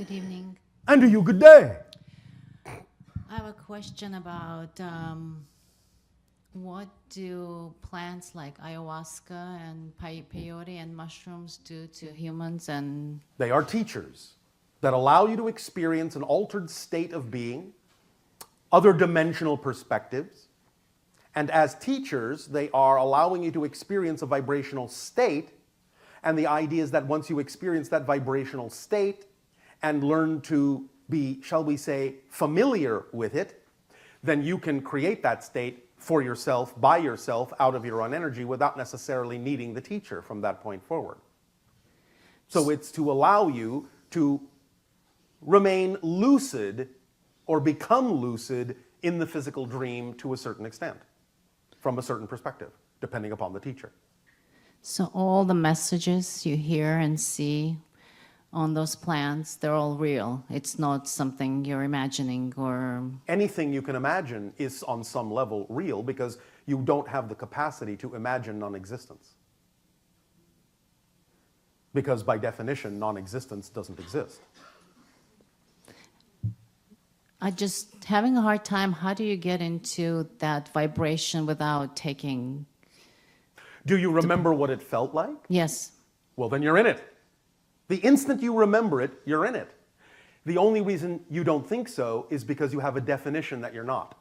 Good evening. And to you, good day. I have a question about what do plants like ayahuasca and peyote and mushrooms do to humans? And They are teachers that allow you to experience an altered state of being, other dimensional perspectives. And as teachers, they are allowing you to experience a vibrational state. And the idea is that once you experience that vibrational state and learn to be, shall we say, familiar with it, then you can create that state for yourself, by yourself, out of your own energy without necessarily needing the teacher from that point forward. So it's to allow you to remain lucid or become lucid in the physical dream to a certain extent, from a certain perspective, depending upon the teacher. so all the messages you hear and see on those plants, they're all real. It's not something you're imagining or... Anything you can imagine is on some level real because you don't have the capacity to imagine non-existence. Because by definition, non-existence doesn't exist. I just having a hard time. How do you get into that vibration without taking... Do you remember what it felt like? Yes. Well, then you're in it. The instant you remember it, you're in it. The only reason you don't think so is because you have a definition that you're not.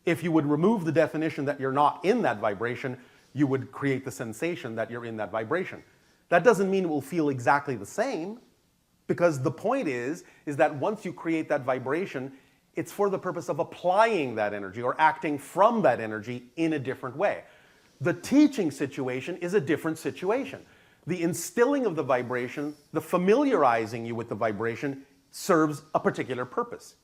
If you would remove the definition that you're not in that vibration, you would create the sensation that you're in that vibration. That doesn't mean it will feel exactly the same, because the point is that once you create that vibration, it's for the purpose of applying that energy or acting from that energy in a different way. The teaching situation is a different situation. The instilling of the vibration, the familiarizing you with the vibration, serves a particular purpose.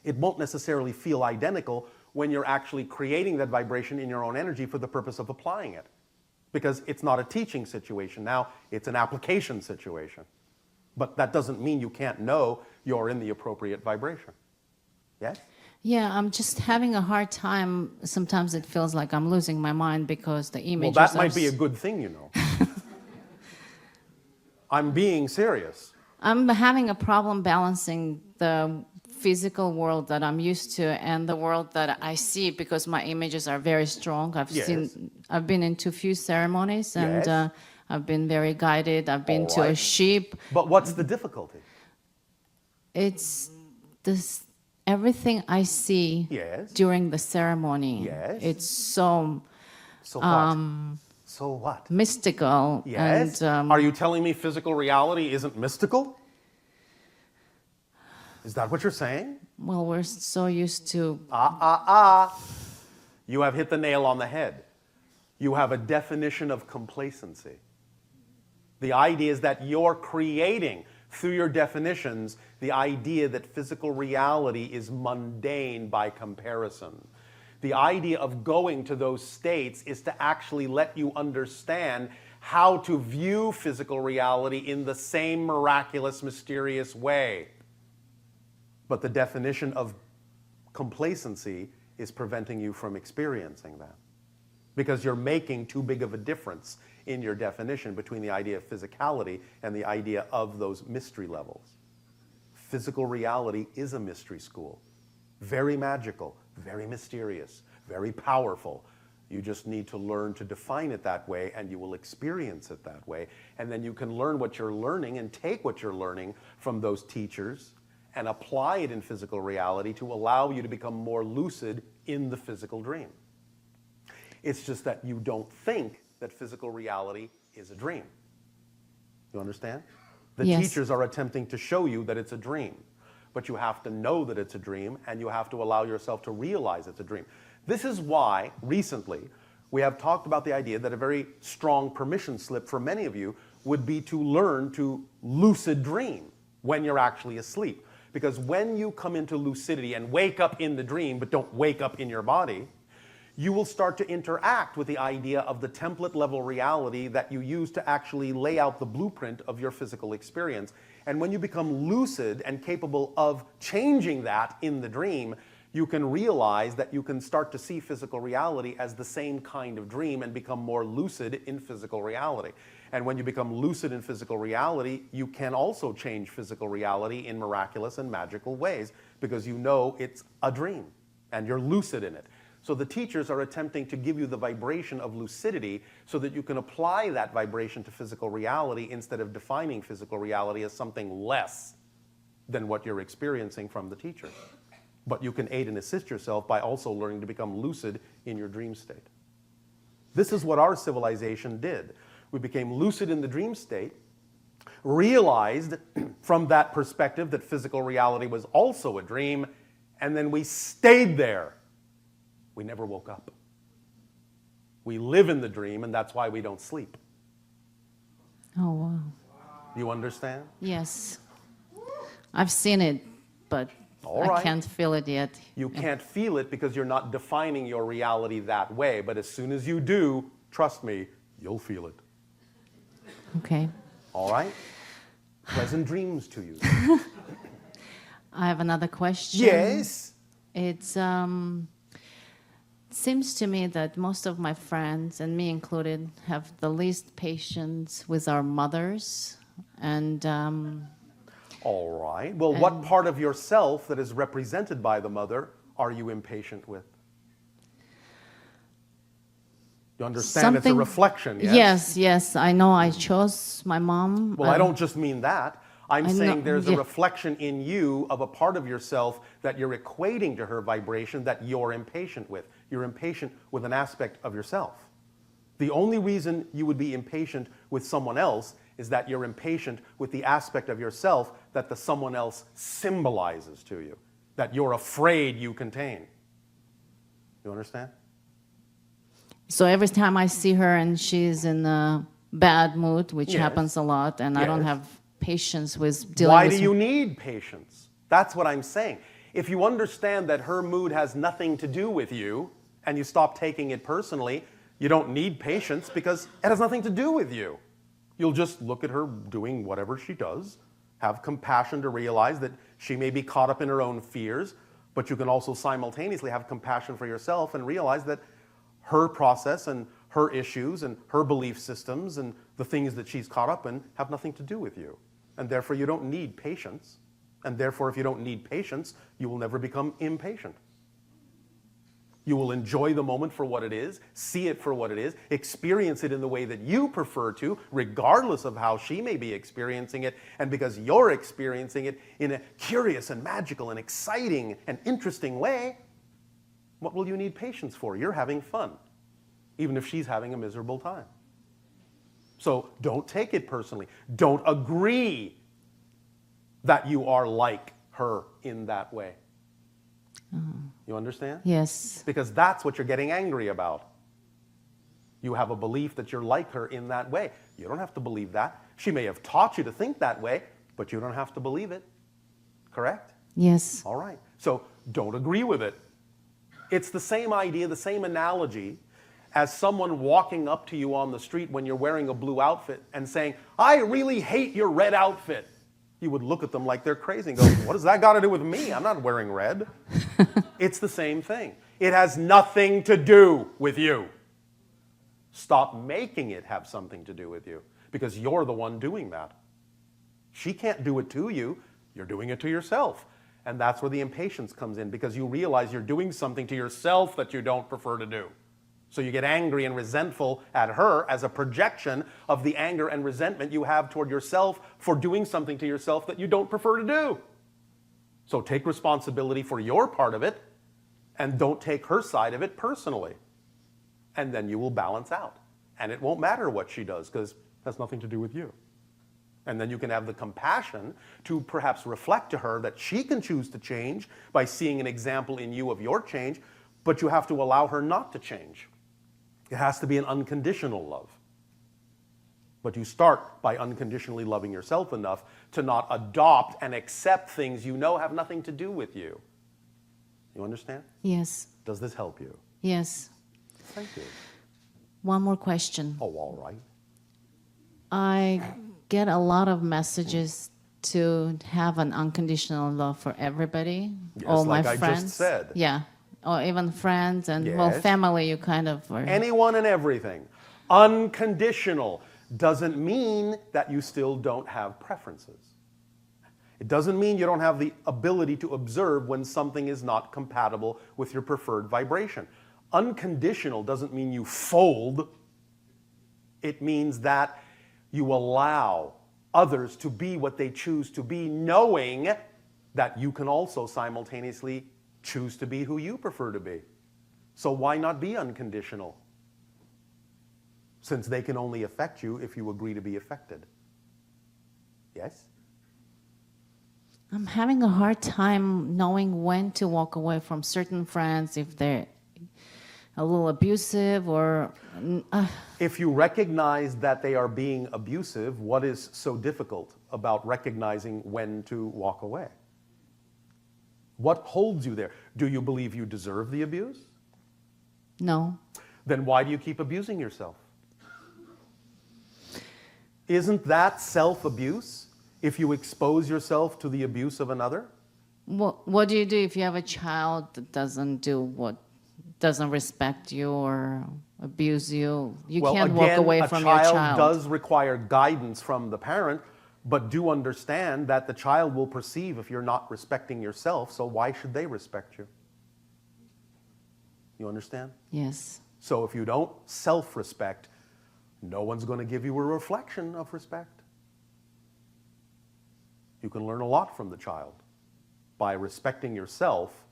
It won't necessarily feel identical when you're actually creating that vibration in your own energy for the purpose of applying it. Because it's not a teaching situation now, it's an application situation. But that doesn't mean you can't know you're in the appropriate vibration. Yes? Yeah, I'm just having a hard time. Sometimes it feels like I'm losing my mind because the Well, images that are might be a good thing, you know. I'm being serious. I'm having a problem balancing the physical world that I'm used to and the world that I see because my images are very strong. Yes. I've been into a few ceremonies and Yes. I've been very guided. I've been All to a right. sheep. But what's the difficulty? It's this everything I see Yes. during the ceremony. Yes. It's so So what? So what? mystical. Yes. And Are you telling me physical reality isn't mystical? Is that what you're saying? well, we're so used to You have hit the nail on the head. You have a definition of complacency. The idea is that you're creating, through your definitions, the idea that physical reality is mundane by comparison. The idea of going to those states is to actually let you understand how to view physical reality in the same miraculous, mysterious way. But the definition of complacency is preventing you from experiencing that. Because you're making too big of a difference in your definition between the idea of physicality and the idea of those mystery levels. Physical reality is a mystery school. Very magical, very mysterious, very powerful. You just need to learn to define it that way and you will experience it that way. And then you can learn what you're learning and take what you're learning from those teachers and apply it in physical reality to allow you to become more lucid in the physical dream. It's just that you don't think that physical reality is a dream. You understand? The Yes. teachers are attempting to show you that it's a dream, but you have to know that it's a dream and you have to allow yourself to realize it's a dream. This is why, recently, we have talked about the idea that a very strong permission slip for many of you would be to learn to lucid dream when you're actually asleep. Because when you come into lucidity and wake up in the dream, but don't wake up in your body, you will start to interact with the idea of the template level reality that you use to actually lay out the blueprint of your physical experience. And when you become lucid and capable of changing that in the dream, you can realize that you can start to see physical reality as the same kind of dream and become more lucid in physical reality. And when you become lucid in physical reality, you can also change physical reality in miraculous and magical ways because you know it's a dream and you're lucid in it. So the teachers are attempting to give you the vibration of lucidity so that you can apply that vibration to physical reality instead of defining physical reality as something less than what you're experiencing from the teacher. But you can aid and assist yourself by also learning to become lucid in your dream state. This is what our civilization did. We became lucid in the dream state, realized from that perspective that physical reality was also a dream, and then we stayed there. We never woke up. We live in the dream, and that's why we don't sleep. Oh, wow. You understand? Yes. I've seen it, but I can't feel it yet. You can't feel it because you're not defining your reality that way. But as soon as you do, trust me, you'll feel it. Okay. All right? Pleasant dreams to you. I have another question. Yes? It's seems to me that most of my friends, and me included, have the least patience with our mothers. And all right. Well, what part of yourself that is represented by the mother are you impatient with? You understand it's a reflection, yes? Yes. I know I chose my mom. Well, I don't just mean that. I'm saying there's a reflection in you of a part of yourself that you're equating to her vibration that you're impatient with. You're impatient with an aspect of yourself. The only reason you would be impatient with someone else is that you're impatient with the aspect of yourself that the someone else symbolizes to you, that you're afraid you contain. You understand? So every time I see her and she's in a bad mood, which happens a lot, and I don't have patience with dealing with Why do you need patience? That's what I'm saying. If you understand that her mood has nothing to do with you, and you stop taking it personally, you don't need patience because it has nothing to do with you. You'll just look at her doing whatever she does, have compassion to realize that she may be caught up in her own fears, but you can also simultaneously have compassion for yourself and realize that her process and her issues and her belief systems and the things that she's caught up in have nothing to do with you. And therefore, you don't need patience. And therefore, if you don't need patience, you will never become impatient. You will enjoy the moment for what it is, see it for what it is, experience it in the way that you prefer to, regardless of how she may be experiencing it. And because you're experiencing it in a curious and magical and exciting and interesting way, what will you need patience for? You're having fun, even if she's having a miserable time. So don't take it personally. Don't agree that you are like her in that way. You understand? Yes. Because that's what you're getting angry about. You have a belief that you're like her in that way. You don't have to believe that. She may have taught you to think that way, but you don't have to believe it. Correct? Yes. All right. So don't agree with it. It's the same idea, the same analogy as someone walking up to you on the street when you're wearing a blue outfit and saying, "I really hate your red outfit." You would look at them like they're crazy and go, "What does that got to do with me? I'm not wearing red." It's the same thing. It has nothing to do with you. Stop making it have something to do with you because you're the one doing that. She can't do it to you. You're doing it to yourself. And that's where the impatience comes in because you realize you're doing something to yourself that you don't prefer to do. So you get angry and resentful at her as a projection of the anger and resentment you have toward yourself for doing something to yourself that you don't prefer to do. So take responsibility for your part of it and don't take her side of it personally. And then you will balance out. And it won't matter what she does because it has nothing to do with you. And then you can have the compassion to perhaps reflect to her that she can choose to change by seeing an example in you of your change, but you have to allow her not to change. It has to be an unconditional love. But you start by unconditionally loving yourself enough to not adopt and accept things you know have nothing to do with you. You understand? Yes. Does this help you? Yes. Thank you. One more question. Oh, all right. I get a lot of messages to have an unconditional love for everybody. Yes, all like my I friends. just said. Yeah. Or even friends and, well, Yes. family, you kind of... Anyone and everything. Unconditional. doesn't mean that you still don't have preferences. It doesn't mean you don't have the ability to observe when something is not compatible with your preferred vibration. Unconditional doesn't mean you fold. It means that you allow others to be what they choose to be, knowing that you can also simultaneously choose to be who you prefer to be. So why not be unconditional? Since they can only affect you if you agree to be affected. Yes? I'm having a hard time knowing when to walk away from certain friends, if they're a little abusive or... If you recognize that they are being abusive, what is so difficult about recognizing when to walk away? What holds you there? Do you believe you deserve the abuse? No. Then why do you keep abusing yourself? Isn't that self-abuse if you expose yourself to the abuse of another? What do you do if you have a child that doesn't respect you or abuse you? You can't walk away from your child. A child does require guidance from the parent, but do understand that the child will perceive if you're not respecting yourself, so why should they respect you? You understand? Yes. So if you don't self-respect, no one's going to give you a reflection of respect. You can learn a lot from the child by respecting yourself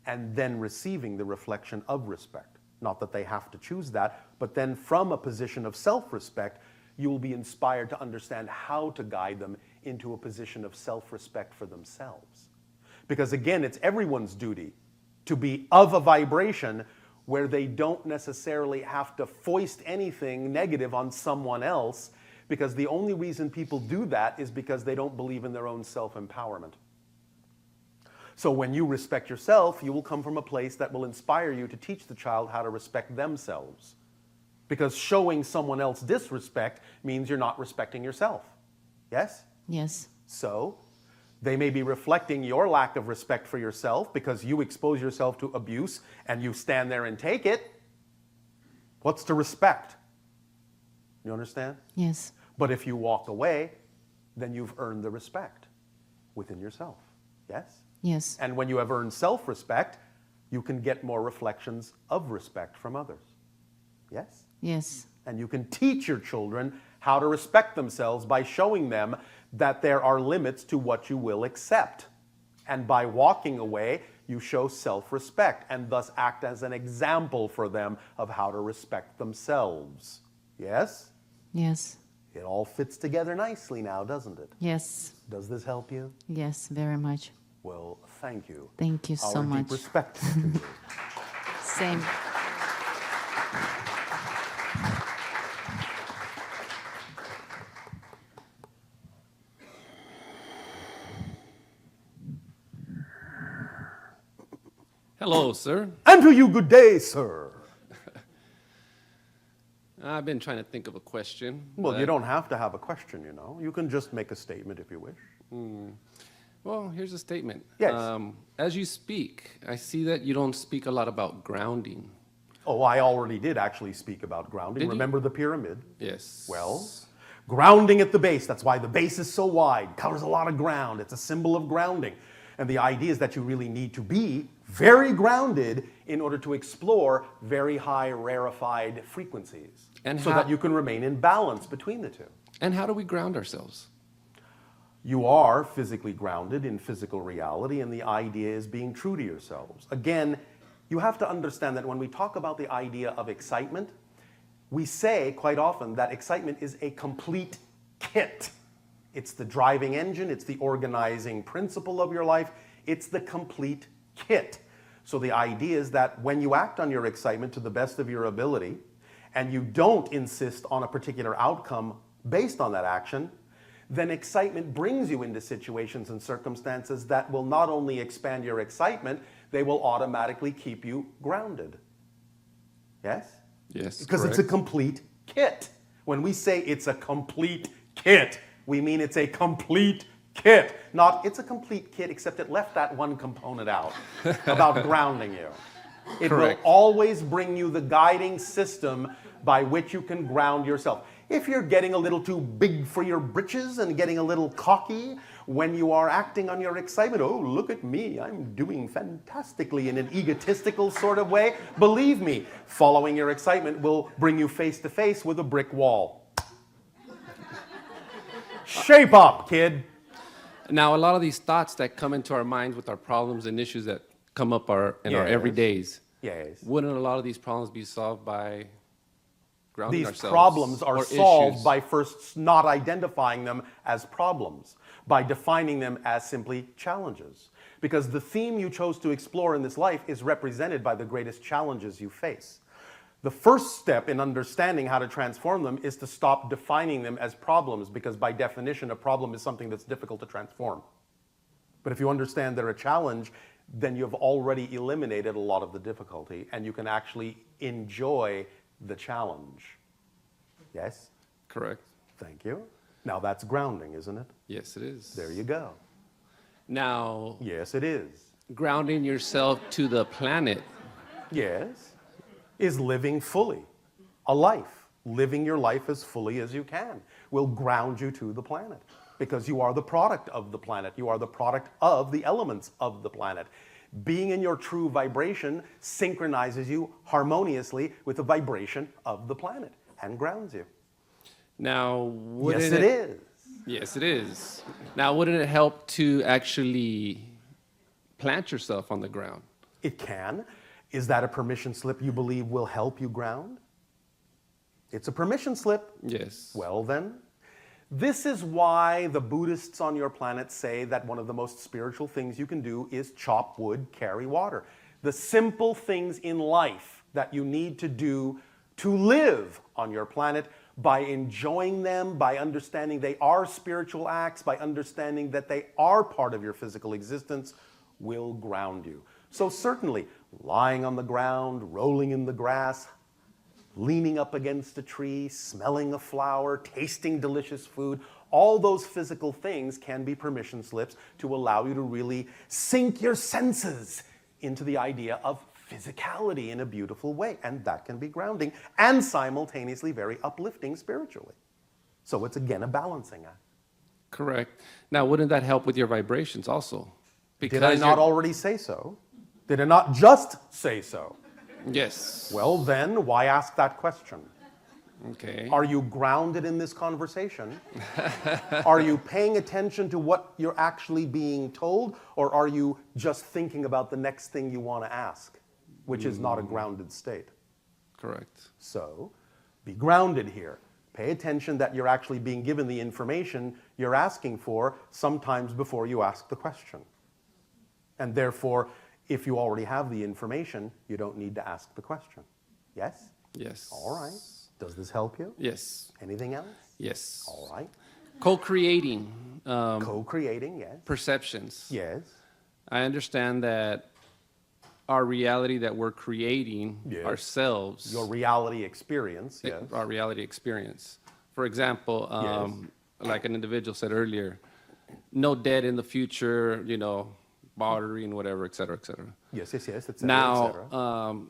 and then receiving the reflection of respect. Not that they have to choose that, but then from a position of self-respect, you will be inspired to understand how to guide them into a position of self-respect for themselves. Because again, it's everyone's duty to be of a vibration where they don't necessarily have to foist anything negative on someone else, because the only reason people do that is because they don't believe in their own self-empowerment. So when you respect yourself, you will come from a place that will inspire you to teach the child how to respect themselves. Because showing someone else disrespect means you're not respecting yourself. Yes? Yes. So they may be reflecting your lack of respect for yourself because you expose yourself to abuse and you stand there and take it. What's to respect? You understand? Yes. But if you walk away, then you've earned the respect within yourself. Yes? Yes. And when you have earned self-respect, you can get more reflections of respect from others. Yes? Yes. And you can teach your children how to respect themselves by showing them that there are limits to what you will accept. And by walking away, you show self-respect and thus act as an example for them of how to respect themselves. Yes? Yes. It all fits together nicely now, doesn't it? Yes. Does this help you? Yes, very much. Well, thank you. Thank you so much. Our deep respect to you. Same. Hello, sir. And to you, good day, sir. I've been trying to think of a question. Well, you don't have to have a question, you know. You can just make a statement if you wish. Well, here's a statement. Yes. As you speak, I see that you don't speak a lot about grounding. Oh, I already did actually speak about grounding. Did you? Remember the pyramid? Yes. Well, grounding at the base. That's why the base is so wide, covers a lot of ground. It's a symbol of grounding. And the idea is that you really need to be very grounded in order to explore very high rarefied frequencies. And so how- that you can remain in balance between the two. And how do we ground ourselves? You are physically grounded in physical reality, and the idea is being true to yourselves. Again, you have to understand that when we talk about the idea of excitement, we say quite often that excitement is a complete kit. It's the driving engine, it's the organizing principle of your life, it's the complete kit. So the idea is that when you act on your excitement to the best of your ability, and you don't insist on a particular outcome based on that action, then excitement brings you into situations and circumstances that will not only expand your excitement, they will automatically keep you grounded. Yes? Yes, Because it's a complete kit. When we say it's a complete kit, we mean it's a complete kit. Not it's a complete kit, except it left that one component out about grounding you. It Correct. will always bring you the guiding system by which you can ground yourself. if you're getting a little too big for your britches and getting a little cocky when you are acting on your excitement, oh, look at me, I'm doing fantastically in an egotistical sort of way, believe me, following your excitement will bring you face to face with a brick wall. Shape up, kid. Now, a lot of these thoughts that come into our minds with our problems and issues that come up in our Yes. everydays, Yes. wouldn't a lot of these problems be solved by grounding These ourselves? problems are or solved issues? by first not identifying them as problems, by defining them as simply challenges. Because the theme you chose to explore in this life is represented by the greatest challenges you face. The first step in understanding how to transform them is to stop defining them as problems, because by definition, a problem is something that's difficult to transform. But if you understand they're a challenge, then you've already eliminated a lot of the difficulty, and you can actually enjoy the challenge. Yes? Correct. Thank you. Now that's grounding, isn't it? Yes, it is. There you go. Now, Yes, it is. grounding yourself to the planet. Yes. Is living fully. A life. Living your life as fully as you can will ground you to the planet, because you are the product of the planet. You are the product of the elements of the planet. Being in your true vibration synchronizes you harmoniously with the vibration of the planet and grounds you. Now, wouldn't Yes, it is. Yes, it is. Now, wouldn't it help to actually plant yourself on the ground? It can. Is that a permission slip you believe will help you ground? It's a permission slip. Yes. Well then, this is why the Buddhists on your planet say that one of the most spiritual things you can do is chop wood, carry water. The simple things in life that you need to do to live on your planet, by enjoying them, by understanding they are spiritual acts, by understanding that they are part of your physical existence, will ground you. So certainly, lying on the ground, rolling in the grass, leaning up against a tree, smelling a flower, tasting delicious food, all those physical things can be permission slips to allow you to really sink your senses into the idea of physicality in a beautiful way. And that can be grounding and simultaneously very uplifting spiritually. So it's again a balancing act. Correct. Now, wouldn't that help with your vibrations also? Did I not already say so? Did I not just say so? Yes. Well then, why ask that question? Okay. Are you grounded in this conversation? Are you paying attention to what you're actually being told? Or are you just thinking about the next thing you want to ask, which is not a grounded state? Correct. So, be grounded here. Pay attention that you're actually being given the information you're asking for sometimes before you ask the question. And therefore, if you already have the information, you don't need to ask the question. Yes? Yes. All right. Does this help you? Yes. Anything else? Yes. All right. Co-creating Co-creating, yes. perceptions. Yes. I understand that our reality that we're creating Yes. ourselves, Your reality experience, yes. our reality experience. For example, like an individual said earlier, no debt in the future, bartering, whatever, et cetera, et cetera. Yes, et cetera, et cetera. Now,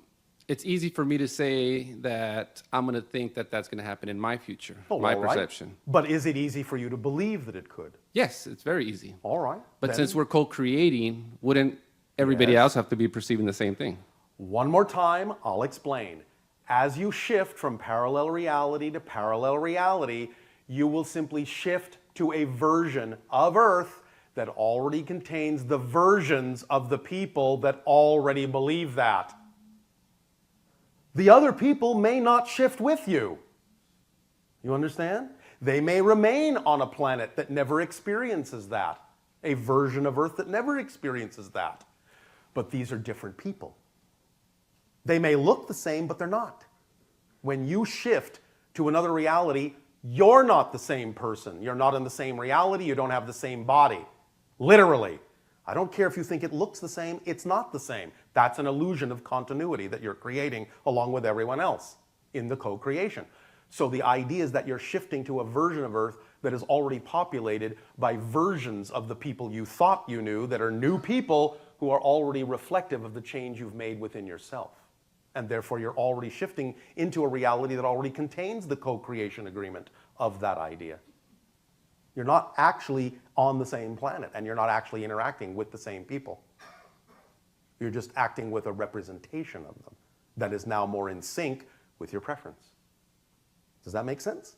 it's easy for me to say that I'm going to think that that's going to happen in my future, my all right. perception. But is it easy for you to believe that it could? Yes, it's very easy. All right. But then since we're co-creating, wouldn't everybody Yes. else have to be perceiving the same thing? one more time, I'll explain. As you shift from parallel reality to parallel reality, you will simply shift to a version of Earth that already contains the versions of the people that already believe that. The other people may not shift with you. You understand? They may remain on a planet that never experiences that, a version of Earth that never experiences that. But these are different people. They may look the same, but they're not. When you shift to another reality, you're not the same person. You're not in the same reality. You don't have the same body. Literally. I don't care if you think it looks the same, it's not the same. That's an illusion of continuity that you're creating along with everyone else in the co-creation. So the idea is that you're shifting to a version of Earth that is already populated by versions of the people you thought you knew that are new people who are already reflective of the change you've made within yourself. And therefore, you're already shifting into a reality that already contains the co-creation agreement of that idea. You're not actually on the same planet, and you're not actually interacting with the same people. You're just acting with a representation of them that is now more in sync with your preference. Does that make sense?